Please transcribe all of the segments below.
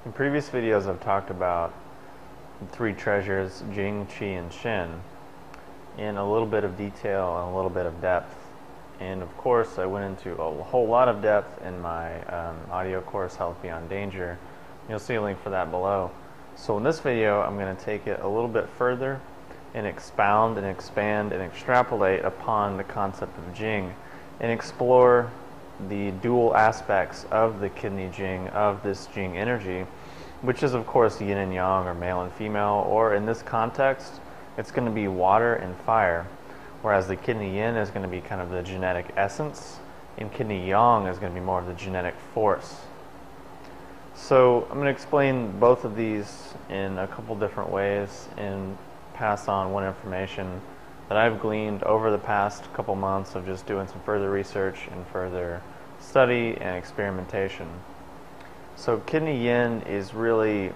In previous videos I've talked about the three treasures, Jing, Qi, and Shen, in a little bit of detail and a little bit of depth. And of course I went into a whole lot of depth in my audio course, Health Beyond Danger. You'll see a link for that below. So in this video I'm going to take it a little bit further and expound and expand and extrapolate upon the concept of Jing and explore the dual aspects of the kidney Jing, of this Jing energy, which is of course yin and yang, or male and female, or in this context it's going to be water and fire, whereas the kidney yin is going to be kind of the genetic essence and kidney yang is going to be more of the genetic force. So I'm going to explain both of these in a couple different ways and pass on one information that I've gleaned over the past couple months of just doing some further research and further study and experimentation. So kidney yin is really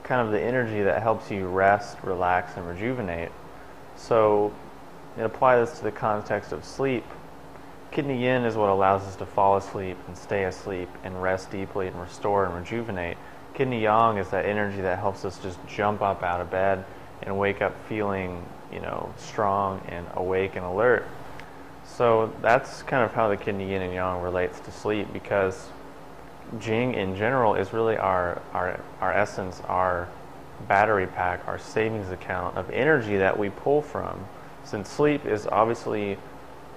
kind of the energy that helps you rest, relax, and rejuvenate. So to apply this to the context of sleep, kidney yin is what allows us to fall asleep and stay asleep and rest deeply and restore and rejuvenate. Kidney yang is that energy that helps us just jump up out of bed and wake up feeling, strong and awake and alert. So that's kind of how the kidney yin and yang relates to sleep, because Jing in general is really our essence, our battery pack, our savings account of energy that we pull from. Since sleep is obviously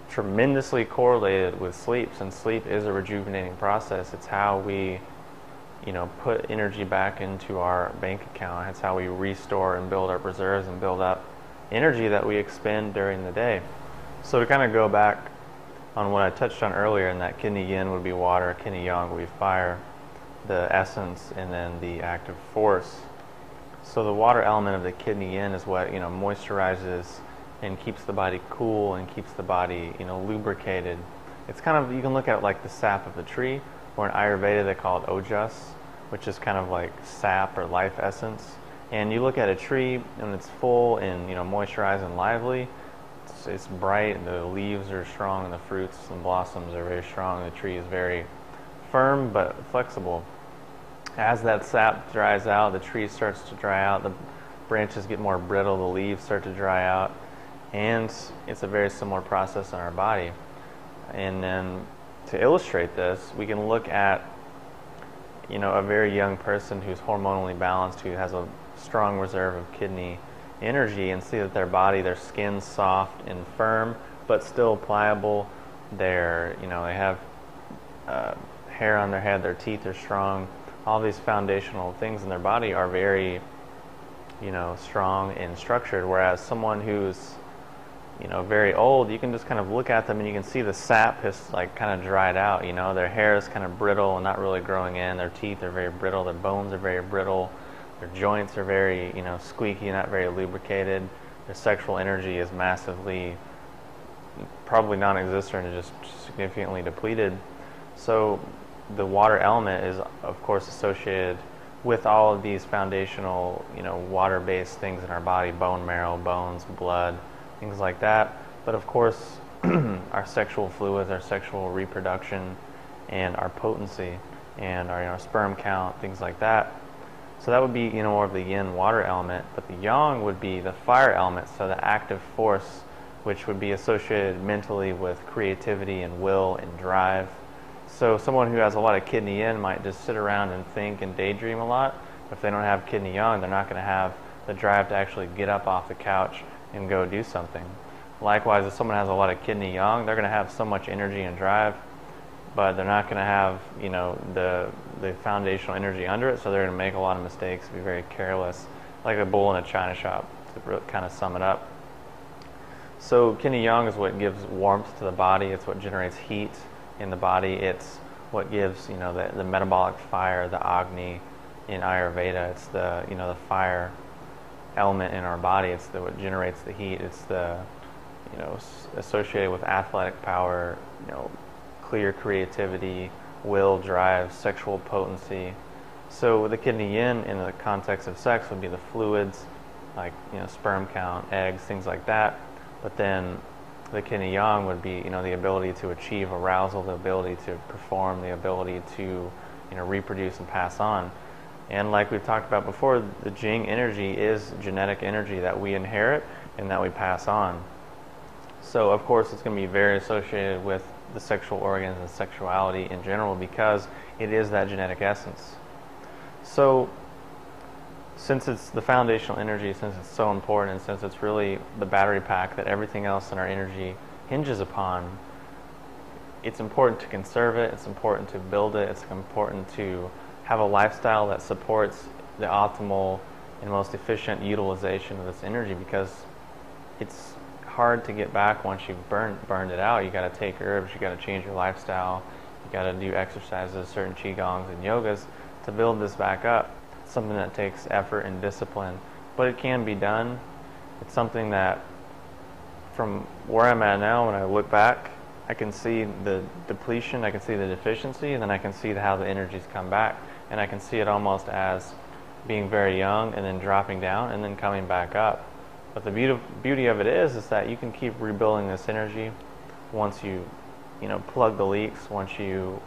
tremendously correlated with sleep, since sleep is a rejuvenating process, it's how we put energy back into our bank account. It's how we restore and build up reserves and build up energy that we expend during the day. So to kind of go back on what I touched on earlier, in that kidney yin would be water, kidney yang would be fire, the essence, and then the active force. So the water element of the kidney yin is what moisturizes and keeps the body cool and keeps the body lubricated. It's kind of, you can look at it like the sap of the tree, or in Ayurveda they call it ojas, which is kind of like sap or life essence. And you look at a tree and it's full and moisturized and lively. It's bright, and the leaves are strong, and the fruits and blossoms are very strong. The tree is very firm but flexible. As that sap dries out, the tree starts to dry out, the branches get more brittle, the leaves start to dry out, and it's a very similar process in our body. And then to illustrate this, we can look at a very young person who's hormonally balanced, who has a strong reserve of kidney energy, and see that their skin's soft and firm but still pliable. They have hair on their head, their teeth are strong. All these foundational things in their body are very strong and structured, whereas someone who's very old, you can just kind of look at them and you can see the sap has kind of dried out. Their hair is kind of brittle and not really growing in. Their teeth are very brittle. Their bones are very brittle. Their joints are very squeaky, not very lubricated. Their sexual energy is massively, probably non-existent, or just significantly depleted. So the water element is of course associated with all of these foundational water-based things in our body: bone marrow, bones, blood, things like that. But of course our sexual fluids, our sexual reproduction, and our potency, and our sperm count, things like that. So that would be more of the yin water element. But the yang would be the fire element, so the active force, which would be associated mentally with creativity and will and drive. So someone who has a lot of kidney yin might just sit around and think and daydream a lot. If they don't have kidney yang, they're not going to have the drive to actually get up off the couch and go do something. Likewise, if someone has a lot of kidney yang, they're going to have so much energy and drive, but they're not going to have the foundational energy under it, so they're going to make a lot of mistakes, be very careless, like a bull in a china shop, to really kind of sum it up. So kidney yang is what gives warmth to the body. It's what generates heat in the body. It's what gives the metabolic fire, the Agni in Ayurveda. It's the fire element in our body. It's what generates the heat. It's the associated with athletic power, clear creativity, will, drive, sexual potency. So the kidney yin in the context of sex would be the fluids, like sperm count, eggs, things like that. But then the kidney yang would be the ability to achieve arousal, the ability to perform, the ability to reproduce and pass on. And like we've talked about before, the Jing energy is genetic energy that we inherit and that we pass on. So of course it's going to be very associated with the sexual organs and sexuality in general because it is that genetic essence. So since it's the foundational energy, since it's so important, and since it's really the battery pack that everything else in our energy hinges upon, it's important to conserve it, it's important to build it, it's important to have a lifestyle that supports the optimal and most efficient utilization of this energy, because it's hard to get back once you've burned it out. You got to take herbs, you got to change your lifestyle, you got to do exercises, certain qigongs and yogas to build this back up. It's something that takes effort and discipline, but it can be done. It's something that, from where I'm at now, when I look back, I can see the depletion, I can see the deficiency, and then I can see how the energies come back. And I can see it almost as being very young and then dropping down and then coming back up. But the beauty of it is that you can keep rebuilding this energy once you plug the leaks, once you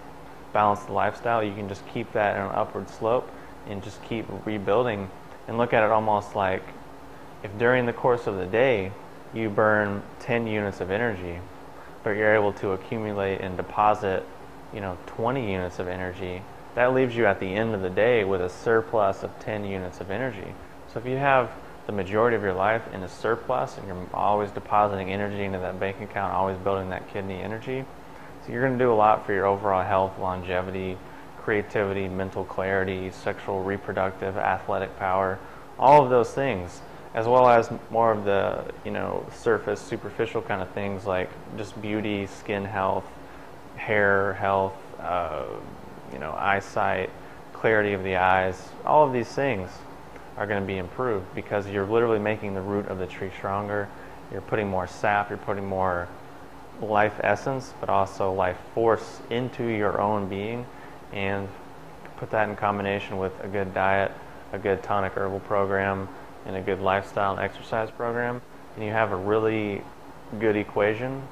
balance the lifestyle. You can just keep that in an upward slope and just keep rebuilding, and look at it almost like if during the course of the day you burn 10 units of energy, but you're able to accumulate and deposit 20 units of energy, that leaves you at the end of the day with a surplus of 10 units of energy. So if you have the majority of your life in a surplus and you're always depositing energy into that bank account, always building that kidney energy, so you're going to do a lot for your overall health, longevity, creativity, mental clarity, sexual, reproductive, athletic power, all of those things, as well as more of the surface, superficial kind of things like just beauty, skin health, hair health, eyesight, clarity of the eyes. All of these things are going to be improved because you're literally making the root of the tree stronger. You're putting more sap, you're putting more life essence, but also life force into your own being, and put that in combination with a good diet, a good tonic herbal program, and a good lifestyle and exercise program, and you have a really good equation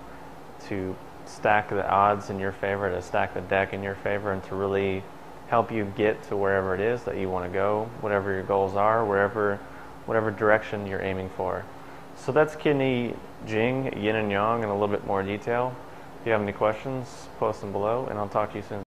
to stack the odds in your favor, to stack the deck in your favor, and to really help you get to wherever it is that you want to go, whatever your goals are, whatever direction you're aiming for. So that's kidney Jing, yin and yang, in a little bit more detail. If you have any questions, post them below, and I'll talk to you soon.